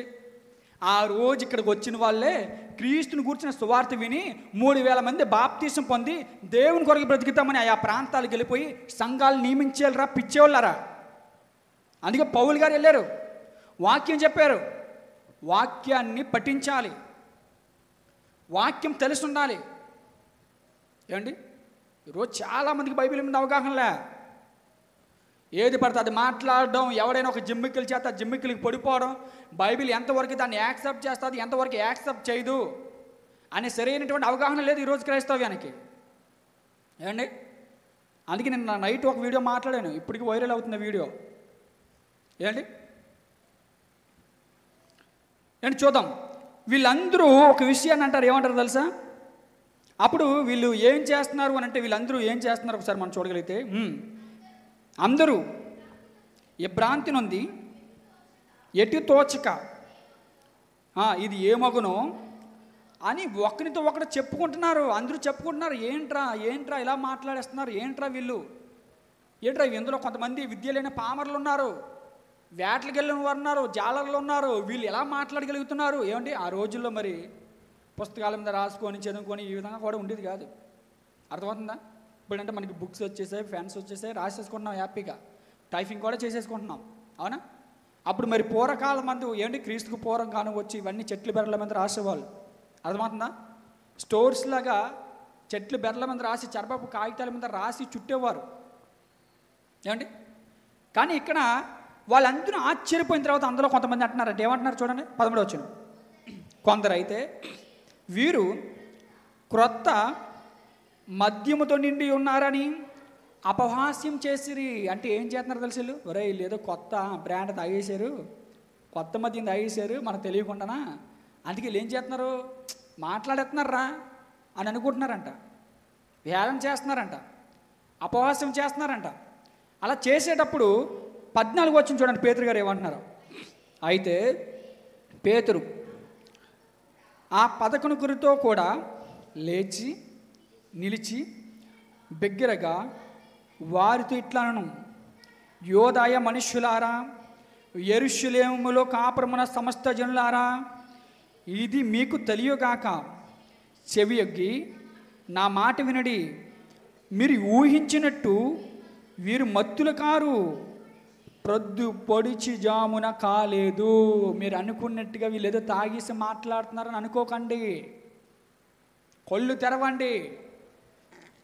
A: ఆ రోజు ఇక్కడికి వచ్చిన వాళ్ళే క్రీస్తుని కూర్చున్న సువార్త విని 3000 మంది బాప్తీసం పొంది దేవుని కొరకు బ్రతుకుతామని ఆయా ప్రాంతాలకు వెళ్ళిపోయి సంఘాలు నియమించేళ్ళరా, పిచ్చేవాళ్ళరా. అందుకే పౌలు గారు వెళ్ళారు, వాక్యం చెప్పారు. వాక్యాన్ని పఠించాలి, వాక్యం తెలిసి ఉండాలి. ఏమండి, ఈరోజు చాలామందికి బైబిల్ మీద అవగాహనలే. ఏది పడితే అది మాట్లాడడం, ఎవడైనా ఒక జిమ్మిక్కులు చేత జిమ్మిక్కులకి పడిపోవడం, బైబిల్ ఎంతవరకు దాన్ని యాక్సెప్ట్ చేస్తుంది, ఎంతవరకు యాక్సెప్ట్ చేయదు అనే సరైనటువంటి అవగాహన లేదు ఈరోజు క్రైస్తవ్యానికి. ఏమండి, అందుకే నేను నైట్ ఒక వీడియో మాట్లాడాను, ఇప్పటికీ వైరల్ అవుతున్న వీడియో. ఏంటి చూద్దాం. వీళ్ళందరూ ఒక విషయాన్ని అంటారు, ఏమంటారు తెలుసా? అప్పుడు వీళ్ళు ఏం చేస్తున్నారు అని అంటే, వీళ్ళందరూ ఏం చేస్తున్నారు ఒకసారి మనం చూడగలిగితే, అందరూ ఏ భ్రాంతి నుండి ఎటు తోచక ఇది ఏమగునో అని ఒకరితో ఒకరు చెప్పుకుంటున్నారు. అందరూ చెప్పుకుంటున్నారు, ఏంట్రా ఇలా మాట్లాడేస్తున్నారు, ఏంట్రా ఇందులో కొంతమంది విద్య లేని పామర్లు ఉన్నారు, వేటలకు వెళ్ళిన వారు ఉన్నారు, జాలర్లు ఉన్నారు, వీళ్ళు ఎలా మాట్లాడగలుగుతున్నారు? ఏమండి, ఆ రోజుల్లో మరి పుస్తకాల మీద రాసుకొని చదువుకొని ఈ విధంగా కూడా ఉండేది కాదు. అర్థమవుతుందా? ఇప్పుడంటే మనకి బుక్స్ వచ్చేసాయి, ఫ్యాన్స్ వచ్చేసాయి, రాసేసుకుంటున్నాం, హ్యాపీగా టైపింగ్ కూడా చేసేసుకుంటున్నాం, అవునా? అప్పుడు మరి పూర్వకాలం మంది ఏంటి, క్రీస్తుకు పూర్వం కాను వచ్చి ఇవన్నీ చెట్లు బెర్రల మీద రాసేవాళ్ళు. అర్థమవుతుందా? స్టోర్స్ లాగా చెట్లు బెర్రల మీద రాసి చరపపు కాగితాల మీద రాసి చుట్టేవారు. ఏమండి, కానీ ఇక్కడ వాళ్ళందరూ ఆశ్చర్యపోయిన తర్వాత అందులో కొంతమంది అంటున్నారంటే, ఏమంటున్నారు చూడండి, 13వ వచనం. కొందరైతే వీరు క్రొత్త మద్యముతో నిండి ఉన్నారని అపహాస్యం చేసిరి. అంటే ఏం చేస్తున్నారు తెలుసు? ఒరే, వీళ్ళు కొత్త బ్రాండ్ తాగేశారు, కొత్త మద్యం తాగేశారు మనకు తెలియకుండానా, అందుకే వీళ్ళు ఏం చేస్తున్నారు, మాట్లాడేస్తున్నారా అని అనుకుంటున్నారంట, వ్యాయామం చేస్తున్నారంట, అపహాస్యం చేస్తున్నారంట. అలా చేసేటప్పుడు 14వ వచనం చూడండి, పేతురు గారు ఏమంటున్నారు. అయితే పేతురు ఆ 11 కూడా లేచి నిలిచి బిగ్గరగా వారితో ఇట్లను, యోదాయ మనుష్యులారా, యెరూషలేములో కాపురమున సమస్త జనులారా, ఇది మీకు తెలియగాక చెవియొగ్గి నా మాట వినడి. మీరు ఊహించినట్టు వీరు మత్తులు కారు, ప్రొద్దు పొడిచి జామున కాలేదు. మీరు అనుకున్నట్టుగా వీళ్ళు ఏదో తాగేసి మాట్లాడుతున్నారని అనుకోకండి, కళ్ళు తెరవండి.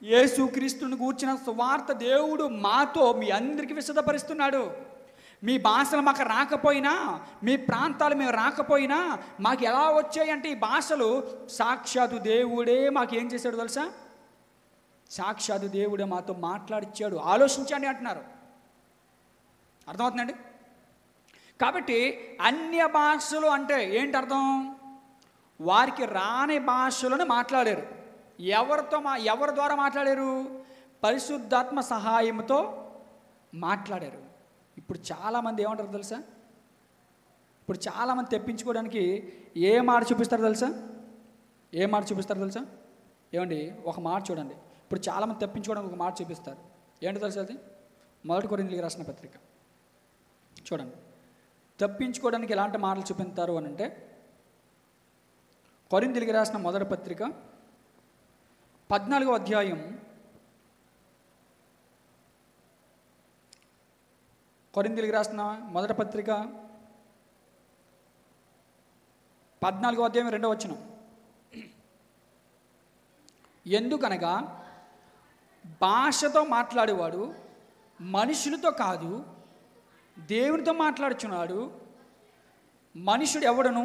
A: యేసుక్రీస్తుని గూర్చిన సువార్త దేవుడు మాతో మీ అందరికీ విశదపరుస్తున్నాడు. మీ భాషలు మాకు రాకపోయినా, మీ ప్రాంతాలు మేము రాకపోయినా, మాకు ఎలా వచ్చాయంటే ఈ భాషలు సాక్షాత్తు దేవుడే మాకు ఏం చేశాడు తెలుసా? సాక్షాత్తు దేవుడే మాతో మాట్లాడిచ్చాడు. ఆలోచించండి అంటున్నారు. అర్థమవుతుందండి? కాబట్టి అన్య భాషలు అంటే ఏంటి అర్థం? వారికి రాని భాషలను మాట్లాడారు. ఎవరి ద్వారా మాట్లాడారు? పరిశుద్ధాత్మ సహాయంతో మాట్లాడారు. ఇప్పుడు చాలామంది ఏమంటారు తెలుసా? ఇప్పుడు చాలామంది తెప్పించుకోవడానికి ఏ మాట చూపిస్తారు తెలుసా? ఏమండి, ఒక మాట చూడండి. ఇప్పుడు చాలామంది తెప్పించుకోవడానికి ఒక మాట చూపిస్తారు. ఏంటో తెలుసు అది? 1 కొరింథీయులకు రాసిన పత్రిక చూడండి. తప్పించుకోవడానికి ఎలాంటి మాటలు చూపిస్తారు అని అంటే, కొరింథీయులకు రాసిన మొదటి పత్రిక 14వ అధ్యాయం, కొరింథీయులకు రాసిన మొదటి పత్రిక 14వ అధ్యాయం 2వ వచనం. ఎందుకనగా భాషతో మాట్లాడేవాడు మనుషులతో కాదు దేవునితో మాట్లాడుచున్నాడు. మనుషుడు ఎవడను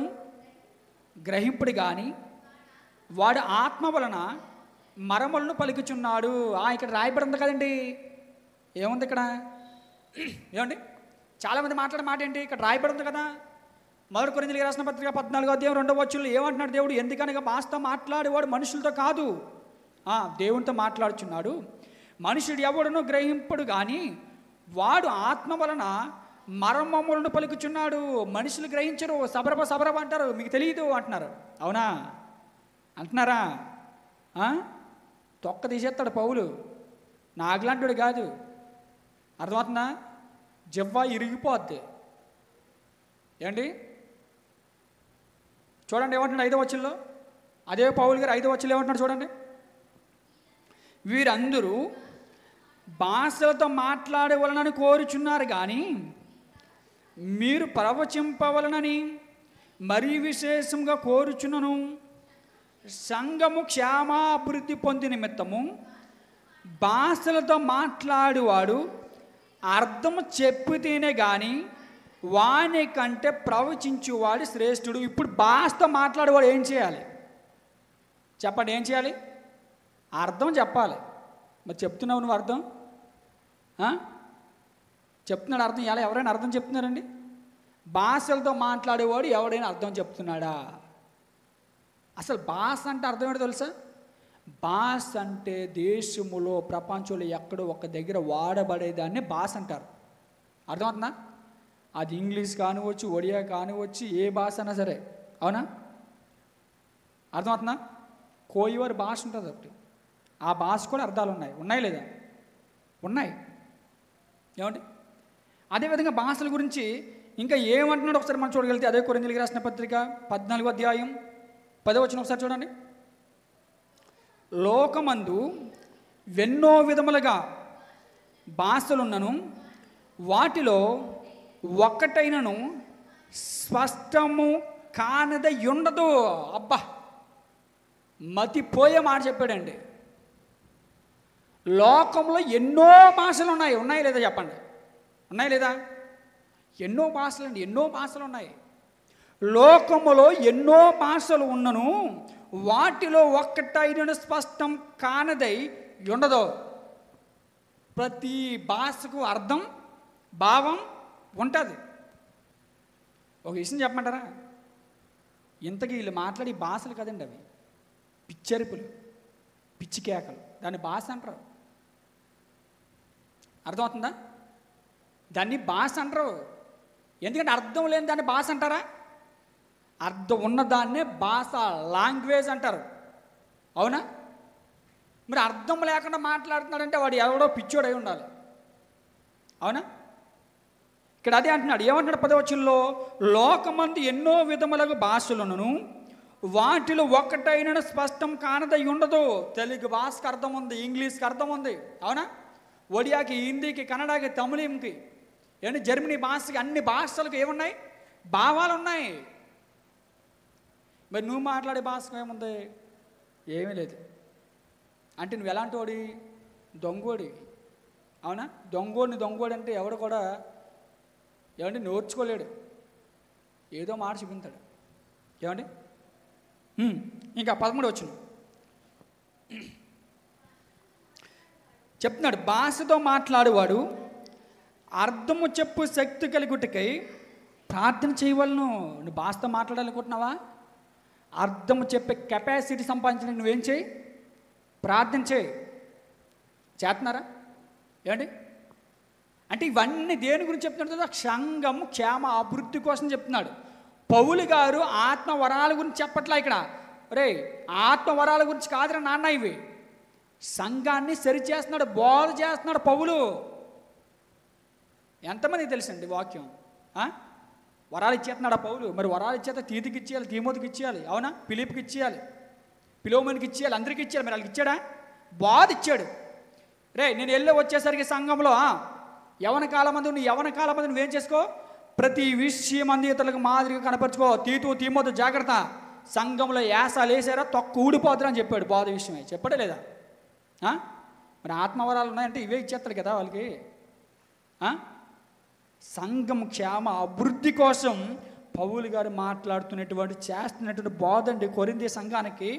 A: గ్రహింపుడు కానీ వాడు ఆత్మ వలన మరములను పలుకుచున్నాడు. ఇక్కడ రాయబడింది కదండి. ఏముంది ఇక్కడ? ఏమండి, చాలామంది మాట్లాడే మాట ఏంటి? ఇక్కడ రాయబడింది కదా. 1 కొరింథీయులకు రాసిన పత్రిక 14వ అధ్యాయం 2వ వచనంలో ఏమంటున్నాడు దేవుడు? ఎందుకనగా భాషతో మాట్లాడేవాడు మనుషులతో కాదు దేవునితో మాట్లాడుచున్నాడు. మనుషుడు ఎవడును గ్రహింపుడు కానీ వాడు ఆత్మ వలన మర్మములను పలుకుచున్నాడు. మనుషులు గ్రహించరు, సబరబ అంటారు, మీకు తెలియదు అంటున్నారు. అవునా? అంటున్నారా? తొక్క తీసేస్తాడు పౌలు. నాకులాంటి కాదు. అర్థమవుతుందా? జవ్వా ఇరిగిపోద్ది. ఏంటి చూడండి ఏమంటున్నాడు 5వ వచనంలో. అదే పౌలు గారు 5వ వచనంలో ఏమంటున్నాడు చూడండి. వీరందరూ భాషలతో మాట్లాడవలనని కోరుచున్నారు కానీ మీరు ప్రవచింపవలనని మరీ విశేషంగా కోరుచున్నను. సంఘము క్షేమాభివృద్ధి పొంది నిమిత్తము భాషలతో మాట్లాడువాడు అర్థము చెప్పితేనే కానీ వాని కంటే ప్రవచించువాడు శ్రేష్ఠుడు. ఇప్పుడు భాషతో మాట్లాడేవాడు ఏం చేయాలి చెప్పండి? ఏం చేయాలి? అర్థం చెప్పాలి. మరి చెప్తున్నావు నువ్వు అర్థం? చెప్తున్నాడు అర్థం? ఎలా ఎవరైనా అర్థం చెప్తున్నారండి? భాషలతో మాట్లాడేవాడు ఎవడైనా అర్థం చెప్తున్నాడా? అసలు భాష అంటే అర్థం ఏంటో తెలుసా? భాష అంటే దేశములో ప్రపంచంలో ఎక్కడో ఒక దగ్గర వాడబడేదాన్ని భాష అంటారు. అర్థమవుతుందా? అది ఇంగ్లీష్ కానివచ్చు, ఒడియా కానివచ్చు, ఏ భాష అయినా సరే. అవునా? అర్థమవుతుందా? కోయివారి భాష ఉంటుంది ఒకటి. ఆ భాష కూడా అర్థాలు ఉన్నాయి లేదా? ఉన్నాయి. ఏమండి? అదేవిధంగా భాషల గురించి ఇంకా ఏమంటున్నాడు ఒకసారి మనం చూడగలిగితే, అదే కొరింథీయులకు రాసిన పత్రిక 14వ అధ్యాయం 10వ వచనం ఒకసారి చూడండి. లోకమందు ఎన్నో విధములుగా భాషలున్నను వాటిలో ఒక్కటైనను స్పష్టము కానిద ఉండదు. అబ్బా, మతిపోయే మాట చెప్పాడండి. లోకంలో ఎన్నో భాషలు ఉన్నాయి లేదా చెప్పండి? ఉన్నాయి లేదా? ఎన్నో భాషలు అండి, ఎన్నో భాషలు ఉన్నాయి. లోకములో ఎన్నో భాషలు ఉన్నను వాటిలో ఒక్కటైన స్పష్టం కానిదై ఉండదు. ప్రతి భాషకు అర్థం, భావం ఉంటుంది. ఒక విషయం చెప్పమంటారా? ఇంతకీ వీళ్ళు మాట్లాడి భాషలు కదండి అవి, పిచ్చరిపులు, పిచ్చి కేకలు. దాన్ని భాష అంటారు. అర్థమవుతుందా? దాన్ని భాష అంటారు. ఎందుకంటే అర్థం లేని దాన్ని భాష అంటారా? అర్థం ఉన్నదాన్నే భాష, లాంగ్వేజ్ అంటారు. అవునా? మరి అర్థం లేకుండా మాట్లాడుతున్నాడంటే వాడు ఎవడో పిచ్చోడై ఉండాలి. అవునా? ఇక్కడ అదే అంటున్నాడు. ఏమంటున్నాడు 10వ వచనంలో? లోకమందు ఎన్నో విధములకు భాషలను వాటిలో ఒక్కటైన స్పష్టం కానిదై ఉండదు. తెలుగు భాషకు అర్థం ఉంది, ఇంగ్లీష్కి అర్థం ఉంది. అవునా? ఒడియాకి, హిందీకి, కన్నడకి, తమిళంకి, ఏంటి జర్మనీ భాషకి, అన్ని భాషలకు ఏమున్నాయి? భావాలు ఉన్నాయి. మరి నువ్వు మాట్లాడే భాషకు ఏముంది? ఏమీ లేదు. అంటే నువ్వు ఎలాంటి వాడి? దొంగోడి. అవునా? దొంగోడి అంటే ఎవడు కూడా ఏమంటే నేర్చుకోలేడు, ఏదో మాట చూపించాడు. ఏమండి? ఇంకా 13వ వచనం చెప్తున్నాడు. భాషతో మాట్లాడేవాడు అర్థము చెప్పు శక్తి కలిగుటకై ప్రార్థన చేయవలను. నువ్వు భాషతో మాట్లాడాలనుకుంటున్నావా? అర్థము చెప్పే కెపాసిటీ సంపాదించడానికి నువ్వేం చేయి? ప్రార్థన చేయి. చేస్తున్నారా? ఏమండి? అంటే ఇవన్నీ దేని గురించి చెప్తున్నాడు? సంఘము క్షేమ అభివృద్ధి కోసం చెప్తున్నాడు. పౌలు గారు ఆత్మ వరాల గురించి చెప్పట్లా ఇక్కడ. రే, ఆత్మ వరాల గురించి కాదురా నాన్న, ఇవి సంఘాన్ని సరి చేస్తున్నాడు, బోధ చేస్తున్నాడు పౌలు. ఎంతమందికి తెలుసండి వాక్యం? వరాలు ఇచ్చేస్తున్నాడు పౌలు. మరి వరాలు ఇచ్చేత తీతికి ఇచ్చేయాలి, తీమోతికి ఇచ్చేయాలి, అవునా? ఫిలిప్కి ఇచ్చేయాలి, పిలోమోనికి ఇచ్చేయాలి, అందరికి ఇచ్చేయాలి. మరి వాళ్ళకి ఇచ్చాడా? బోధ ఇచ్చాడు. రే నేను వెళ్ళి వచ్చేసరికి సంఘంలో యవన కాలం మంది నువ్వేం చేసుకో, ప్రతి విషయం అంది ఇతరులకు మాదిరిగా కనపరుచుకో. తీమోతు జాగ్రత్త, సంఘంలో యాసాలు వేసారా తొక్క ఊడిపోతారు అని చెప్పాడు. బోధ విషయమే చెప్పడే లేదా? మరి ఆత్మవరాలు ఉన్నాయంటే ఇవే ఇచ్చేస్తాడు కదా వాళ్ళకి. సంఘం క్షేమ అభివృద్ధి కోసం పౌలు గారు చేస్తున్నటువంటి బోధ అండి కొరింథీ సంఘానికి.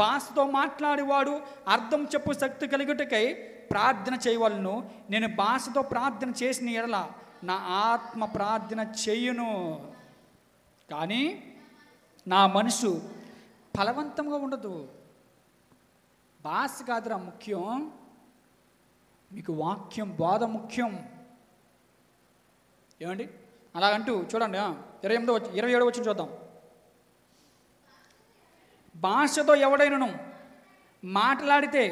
A: భాషతో మాట్లాడేవాడు అర్థం చెప్పు శక్తి కలిగుటకై ప్రార్థన చేయవలను. నేను భాషతో ప్రార్థన చేసిన ఎడల నా ఆత్మ ప్రార్థన చెయ్యును, కానీ నా మనసు ఫలవంతంగా ఉండదు. భాష కాదురా ముఖ్యం, మీకు వాక్యం బోధ ముఖ్యం. ఏమండి? అలాగంటూ చూడండి 27 వచ్చిన చూద్దాం. భాషతో ఎవడైనను మాట్లాడితే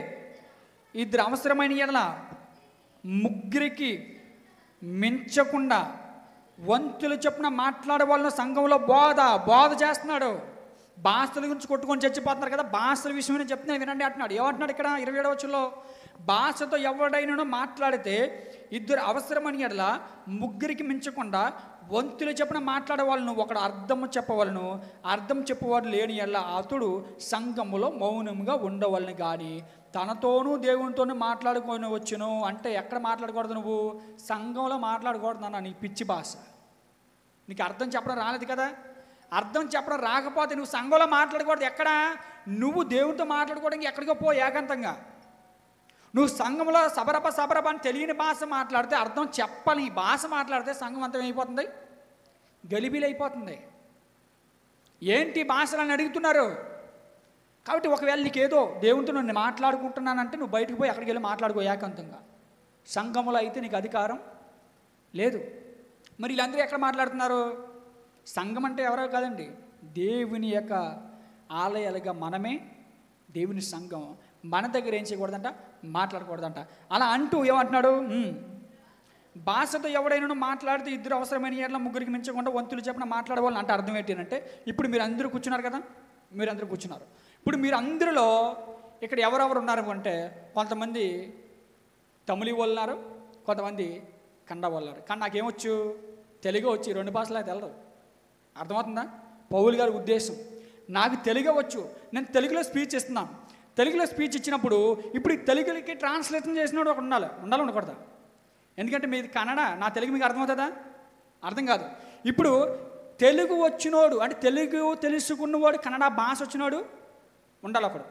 A: ఇద్దరు అవసరమైన ఎడల ముగ్గురికి మించకుండా వంతులు చొప్పున మాట్లాడే వాళ్ళను సంఘంలో బోధ చేస్తున్నాడు. భాషల గురించి కొట్టుకొని చచ్చిపోతున్నారు కదా, భాషల విషయమని చెప్తున్నాను వినండి అంటున్నాడు. ఏమంటున్నాడు ఇక్కడ 27వ వచనంలో? భాషతో ఎవడైనా మాట్లాడితే ఇద్దరు అవసరమని ఎడల ముగ్గురికి మించకుండా వంతులు చెప్పిన మాట్లాడే వాళ్ళను ఒకడు అర్థము చెప్పవలను. అర్థం చెప్పేవాడు లేని ఎడల అతడు సంఘములో మౌనంగా ఉండవలను, కానీ తనతోనూ దేవునితోనూ మాట్లాడుకొని వచ్చును. అంటే ఎక్కడ మాట్లాడకూడదు? నువ్వు సంఘంలో మాట్లాడకూడదు అన్న నీ పిచ్చి భాష. నీకు అర్థం చెప్పడం రాలేదు కదా, అర్థం చెప్పడం రాకపోతే నువ్వు సంఘంలో మాట్లాడకూడదు. ఎక్కడ? నువ్వు దేవునితో మాట్లాడుకోవడానికి ఎక్కడికో పో ఏకాంతంగా. నువ్వు సంఘంలో సబరప అని తెలియని భాష మాట్లాడితే, అర్థం చెప్పాలి ఈ భాష మాట్లాడితే సంఘం అంతం అయిపోతుంది, గలిబీలు అయిపోతుంది. ఏంటి భాషలు అని అడుగుతున్నారు. కాబట్టి ఒకవేళ నీకేదో దేవునితో నేను మాట్లాడుకుంటున్నానంటే నువ్వు బయటకు పోయి అక్కడికి వెళ్ళి మాట్లాడుకో ఏకాంతంగా. సంఘంలో అయితే నీకు అధికారం లేదు. మరి వీళ్ళందరూ ఎక్కడ మాట్లాడుతున్నారు? సంఘం అంటే ఎవరో కాదండి, దేవుని యొక్క ఆలయాలుగా మనమే దేవుని సంఘం. మన దగ్గర ఏం చేయకూడదంట? మాట్లాడకూడదంట. అలా అంటూ ఏమంటున్నాడు? భాషతో ఎవడైనా మాట్లాడితే ఇద్దరు అవసరమైన ఎడల ముగ్గురికి మించకుండా వంతులు చెప్పిన మాట్లాడవాళ్ళని అంటే అర్థం ఏంటంటే, ఇప్పుడు మీరు అందరూ కూర్చున్నారు కదా, మీరందరూ కూర్చున్నారు. ఇప్పుడు మీరు అందరిలో ఇక్కడ ఎవరెవరు ఉన్నారు అంటే, కొంతమంది తమిళ వాళ్ళు ఉన్నారు, కొంతమంది కన్నడ వాళ్ళు ఉన్నారు. కానీ నాకేమొచ్చు? తెలుగు వచ్చి 2 భాషలు అయితే తెలదు. అర్థమవుతుందా? పౌలు గారి ఉద్దేశం, నాకు తెలుగు వచ్చు, నేను తెలుగులో స్పీచ్ ఇస్తున్నాను. తెలుగులో స్పీచ్ ఇచ్చినప్పుడు ఇప్పుడు ఈ తెలుగుకి ట్రాన్స్లేషన్ చేసినోడు ఒకటి ఉండకూడదా? ఎందుకంటే మీది కన్నడ, నా తెలుగు మీకు అర్థమవుతుందా? అర్థం కాదు. ఇప్పుడు తెలుగు వచ్చినోడు అంటే తెలుగు తెలుసుకున్నవాడు, కన్నడ భాష వచ్చినోడు ఉండాలి ఒకడు.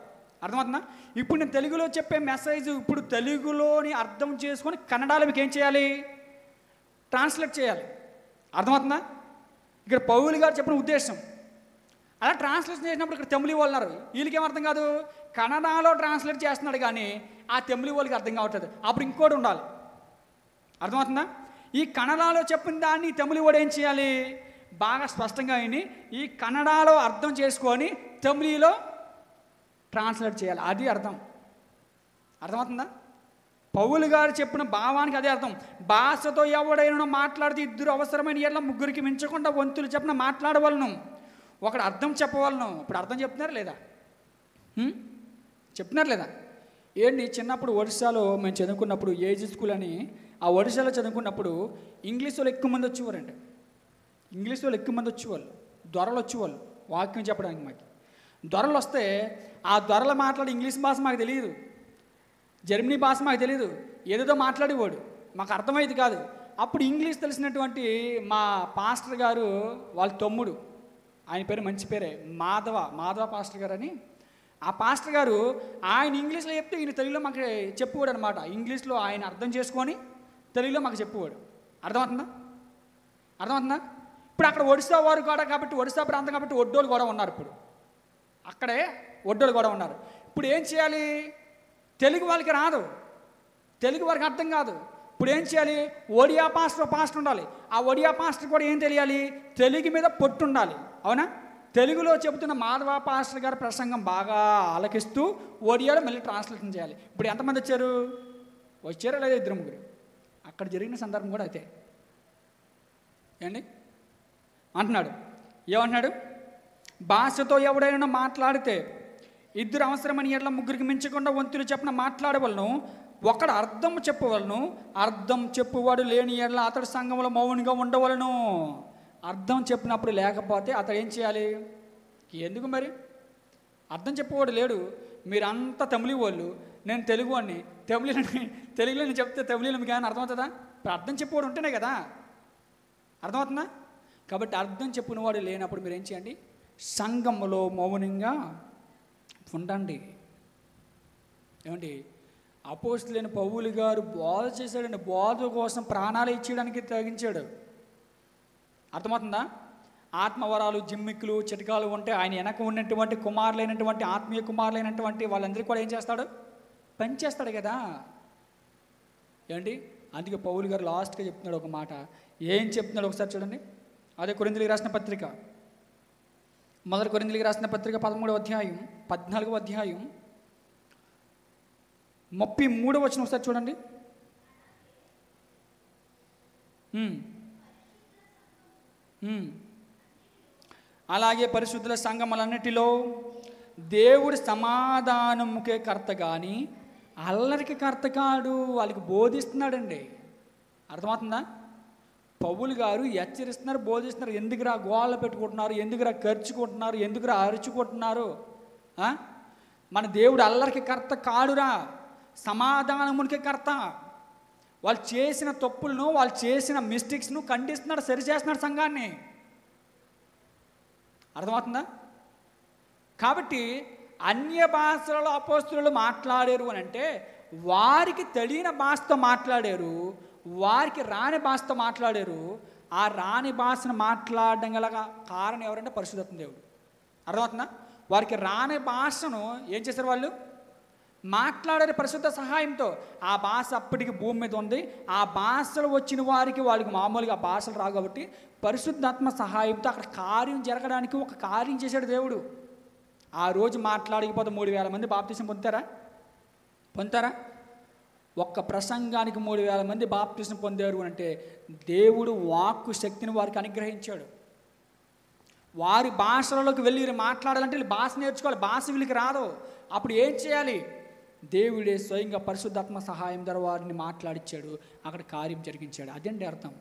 A: అర్థమవుతుందా? ఇప్పుడు నేను తెలుగులో చెప్పే మెసేజ్ ఇప్పుడు తెలుగులోని అర్థం చేసుకొని కన్నడలో మీకు ఏం చేయాలి? ట్రాన్స్లేట్ చేయాలి. అర్థమవుతుందా? ఇక్కడ పౌలు గారు చెప్పిన ఉద్దేశం. అలా ట్రాన్స్లేషన్ చేసినప్పుడు ఇక్కడ తమిళ వాళ్ళు ఉన్నారు, వీళ్ళకేం అర్థం కాదు. కన్నడలో ట్రాన్స్లేట్ చేస్తున్నాడు కానీ ఆ తమిళ వాళ్ళకి అర్థం కావట్లేదు. అప్పుడు ఇంకోటి ఉండాలి. అర్థమవుతుందా? ఈ కన్నడలో చెప్పిన దాన్ని తమిళ వాడు ఏం చేయాలి? బాగా స్పష్టంగా విని ఈ కన్నడలో అర్థం చేసుకొని తమిళలో ట్రాన్స్లేట్ చేయాలి. అది అర్థం. అర్థమవుతుందా? పౌలు గారు చెప్పిన భావానికి అదే అర్థం. భాషతో ఎవడైనా మాట్లాడితే ఇద్దరు అవసరమైన ఎడల ముగ్గురికి మించకుండా వంతులు చెప్పిన మాట్లాడవలను, ఒకడు అర్థం చెప్పవలను. ఇప్పుడు అర్థం చెప్తున్నారా లేదా? చెప్తున్నారు లేదా? ఏంటి, చిన్నప్పుడు ఒడిశాలో మేము చదువుకున్నప్పుడు ఏజీ స్కూల్ అని, ఆ ఒడిశాలో చదువుకున్నప్పుడు ఇంగ్లీష్ వాళ్ళు ఎక్కువ మంది వచ్చేవారండి. ఇంగ్లీష్ వాళ్ళు ఎక్కువ మంది వచ్చేవాళ్ళు, దొరలు వచ్చేవాళ్ళు వాక్యం చెప్పడానికి. మాకు దొరలు వస్తే ఆ దొరలు మాట్లాడే ఇంగ్లీష్ భాష మాకు తెలియదు, జర్మనీ భాష మాకు తెలియదు, ఏదేదో మాట్లాడేవాడు, మాకు అర్థమైంది కాదు. అప్పుడు ఇంగ్లీష్ తెలిసినటువంటి మా పాస్టర్ గారు వాళ్ళ తమ్ముడు, ఆయన పేరు మంచి పేరే, మాధవ పాస్టర్ గారు అని. ఆ పాస్టర్ గారు ఆయన ఇంగ్లీష్లో చెప్తే ఈయన తెలుగులో మాకు చెప్పువాడు అనమాట. ఇంగ్లీష్లో ఆయన అర్థం చేసుకొని తెలుగులో మాకు చెప్పువాడు. అర్థమవుతుందా? ఇప్పుడు అక్కడ ఒడిశా వారు కూడా కాబట్టి, ఒడిశా ప్రాంతం కాబట్టి ఒడ్డోళ్ళు కూడా ఉన్నారు. ఇప్పుడు అక్కడే ఒడ్డోళ్ళు కూడా ఉన్నారు. ఇప్పుడు ఏం చేయాలి? తెలుగు వాళ్ళకి రాదు, తెలుగు వారికి అర్థం కాదు. ఇప్పుడు ఏం చేయాలి? ఒడియా పాస్టర్ ఉండాలి. ఆ ఒడియా పాస్టర్ కూడా ఏం తెలియాలి? తెలుగు మీద పొట్టు ఉండాలి. అవునా? తెలుగులో చెబుతున్న మాధవ పాస్టర్ గారి ప్రసంగం బాగా ఆలకిస్తూ ఒడియాలో మళ్ళీ ట్రాన్స్లేషన్ చేయాలి. ఇప్పుడు ఎంతమంది వచ్చారో లేదా 2-3. అక్కడ జరిగిన సందర్భం కూడా అయితే ఏండి అంటున్నాడు. ఏమంటున్నాడు? భాషతో ఎవడైనా మాట్లాడితే 2 అవసరమని ఎట్లా 3కి మించకుండా వంతులు చెప్పిన మాట్లాడవలను. ఒకడు అర్థం చెప్పవలను. అర్థం చెప్పువాడు లేని ఎట్లా అతడు సంఘంలో మౌనంగా ఉండవలను. అర్థం చెప్పినప్పుడు లేకపోతే అతడు ఏం చేయాలి? ఎందుకు మరి? అర్థం చెప్పేవాడు లేడు, మీరంతా తమిళి వాళ్ళు, నేను తెలుగు వాడిని, తెలుగులో నేను చెప్తే తమిళలో మీకు ఏమైనా అర్థమవుతుందా? ఇప్పుడు అర్థం చెప్పేవాడు ఉంటేనే కదా అర్థమవుతుందా? కాబట్టి అర్థం చెప్పినవాడు లేనప్పుడు మీరు ఏం చేయండి? సంఘంలో మౌనంగా ఉండండి. ఏమండి, అపోస్తలుడైన పౌలు గారు బోధ చేశాడండి. బోధ కోసం ప్రాణాలు ఇచ్చేయడానికి తగ్గించాడు. అర్థమవుతుందా? ఆత్మవరాలు, జిమ్మిక్కులు, చిటకాలు ఉంటే ఆయన వెనక ఉన్నటువంటి కుమారులైనటువంటి ఆత్మీయ కుమారులైనటువంటి వాళ్ళందరికీ కూడా ఏం చేస్తాడు? పనిచేస్తాడు కదా. ఏమండి, అందుకే పౌలు గారు లాస్ట్గా చెప్తున్నాడు ఒక మాట. ఏం చెప్తున్నాడు ఒకసారి చూడండి. అదే కొరింథీయులకు రాసిన పత్రిక, 1 కొరింథీయులకు రాసిన పత్రిక 13వ అధ్యాయం 14వ అధ్యాయం 33వ వచనం ఒకసారి చూడండి. అలాగే పరిశుద్ధుల సంఘములన్నిటిలో దేవుడు సమాధానముకే కర్త కానీ అల్లరికి కర్త కాడు. వాళ్ళకి బోధిస్తున్నాడండి. అర్థమవుతుందా? పౌలు గారు హెచ్చరిస్తున్నారు, బోధిస్తున్నారు. ఎందుకురా గోళ్ళ పెట్టుకుంటున్నారు, ఎందుకురా ఖర్చుకుంటున్నారు, ఎందుకురా అరుచుకుంటున్నారు? మన దేవుడు అల్లరికి కర్త కాడురా, సమాధానమునికే కర్త. వాళ్ళు చేసిన తప్పులను, వాళ్ళు చేసిన మిస్టేక్స్ను ఖండిస్తున్నాడు, సరిచేస్తున్నాడు సంఘాన్ని. అర్థమవుతుందా? కాబట్టి అన్య భాషలలో అపోస్తలులు మాట్లాడారు అని అంటే వారికి తెలియని భాషతో మాట్లాడారు, వారికి రాని భాషతో మాట్లాడారు. ఆ రాని భాషను మాట్లాడడం గల కారణం ఎవరంటే పరిశుద్ధాత్మ దేవుడు. అర్థమవుతుందా? వారికి రాని భాషను ఏం చేశారు? వాళ్ళు మాట్లాడారు పరిశుద్ధ సహాయంతో. ఆ భాష అప్పటికి భూమి మీద ఉంది. ఆ భాషలు వచ్చిన వారికి వాళ్ళకి మామూలుగా భాషలు రావు కాబట్టి పరిశుద్ధాత్మ సహాయంతో అక్కడ కార్యం జరగడానికి ఒక కార్యం చేశాడు దేవుడు. ఆ రోజు మాట్లాడకపోతే 3000 మంది బాప్తిసం పొందుతారా? ఒక్క ప్రసంగానికి 3000 మంది బాప్తిసం పొందారు అంటే దేవుడు వాక్కు శక్తిని వారికి అనుగ్రహించాడు. వారి భాషలలోకి వెళ్ళి మాట్లాడాలంటే వీళ్ళు భాష నేర్చుకోవాలి. భాష వీళ్ళకి రాదు. అప్పుడు ఏం చేయాలి? దేవుడే స్వయంగా పరిశుద్ధాత్మ సహాయం ద్వారా వారిని మాట్లాడిచ్చాడు, అక్కడ కార్యం జరిగించాడు. అదండి అర్థం.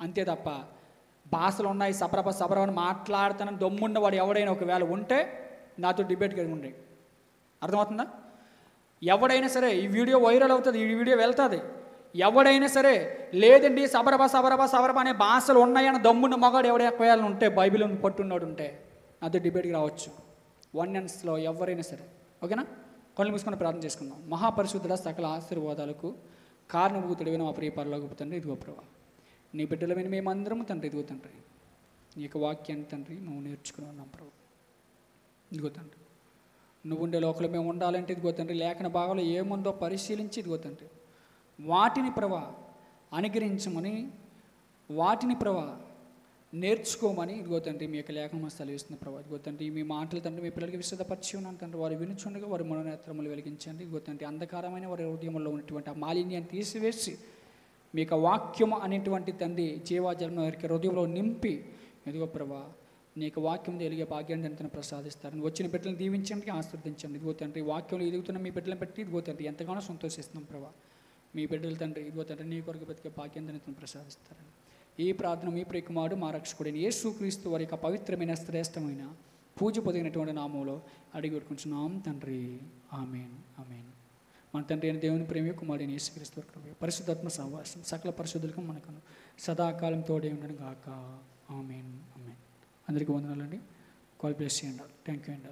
A: అంతే తప్ప భాషలు ఉన్నాయి సబరని మాట్లాడుతానని దమ్మున్నవాడు ఎవడైనా ఒకవేళ ఉంటే నాతో డిబేట్ కలిగి ఉండే. అర్థమవుతుందా? ఎవడైనా సరే, ఈ వీడియో వైరల్ అవుతుంది, ఈ వీడియో వెళ్తుంది. ఎవడైనా సరే లేదండి సబరబ అనే భాషలు ఉన్నాయని దమ్మున్న మగాడు ఎవడైనా ఉంటే, బైబిల్ పట్టున్నాడు ఉంటే నాతో డిబేట్కి రావచ్చు. వన్నెన్స్లో ఎవరైనా సరే. ఓకేనా? కళ్ళు మూసుకొని ప్రార్థన చేసుకుందాం. మహాపరిశుద్ధుల సకల ఆశీర్వాదాలకు కారణభూతుడైన మా ప్రియ పరలోకపు తండ్రి, ఇదిగో ప్రభా, నీ బిడ్డలమైన మేమందరము తండ్రి, ఇదిగో తండ్రి నీ యొక్క వాక్యాన్ని తండ్రి నువ్వు నేర్చుకుని ఉన్నాం ప్రభు. ఇదిగో తండ్రి, నువ్వు ఉండే లోకంలో మేము ఉండాలంటే ఇదిగో తండ్రి లేఖన భాగంలో ఏముందో పరిశీలించి ఇదిగో తండ్రి వాటిని ప్రభా అనుగ్రహించమని, వాటిని ప్రభా నేర్చుకోమని ఇదిగో తండ్రి మీ యొక్క లేఖనం సెలవిస్తున్న ప్రభా. ఇదిగో తండ్రి మీ మాటలు తండ్రి మీ పిల్లలకి విశదపరిచి ఉన్నాను తండ్రి. వారు వినుచుండగా వారి మనోనేత్రములు వెలిగించండి. ఇదిగో తండ్రి అంధకారమైన వారి హృదయంలో ఉన్నటువంటి ఆ మాలిన్యాన్ని తీసివేసి మీ యొక్క వాక్యము అనేటువంటి తండ్రి జీవాజలం వారికి హృదయంలో నింపి ఇదిగో ప్రభా నీ యొక్క వాక్యం ఎలిగే భాగ్యాన్ని తను ప్రసాదిస్తారు. వచ్చిన బిడ్డలను దీవించండి, ఆశీర్వదించండి. ఇదిగో తండ్రి వాక్యంలో ఎదుగుతున్న మీ బిడ్డలను పెట్టి ఇదిగో తండ్రి ఎంతగానో సంతోషిస్తున్నాం ప్రభా. మీ బిడ్డలు తండ్రి ఇదిగో తండ్రి నీ కొరకు బతికే భాగ్యాన్ని తను ప్రసాదిస్తారని ఈ ప్రార్థన మీ ప్రియకుమారుడు మా రక్షకుడైన యేసుక్రీస్తు వారి యొక్క పవిత్రమైన శ్రేష్టమైన పూజ పొందినటువంటి నామంలో అడిగి పెట్టుకుంటున్నాం తండ్రి. ఆమేన్, ఆమేన్. మన తండ్రి అయిన దేవుని ప్రేమ, కుమారుడైన యేసుక్రీస్తు వారి కృప, పరిశుద్ధాత్మ సహవాసం సకల పరిశుద్ధులకు మనకు సదాకాలం తోడే ఉండను గాక. ఆమేన్, ఆమేన్. అందరికీ వందనాలండి. కాల్ బ్లెస్ చేయండి. థ్యాంక్ యూ అండి.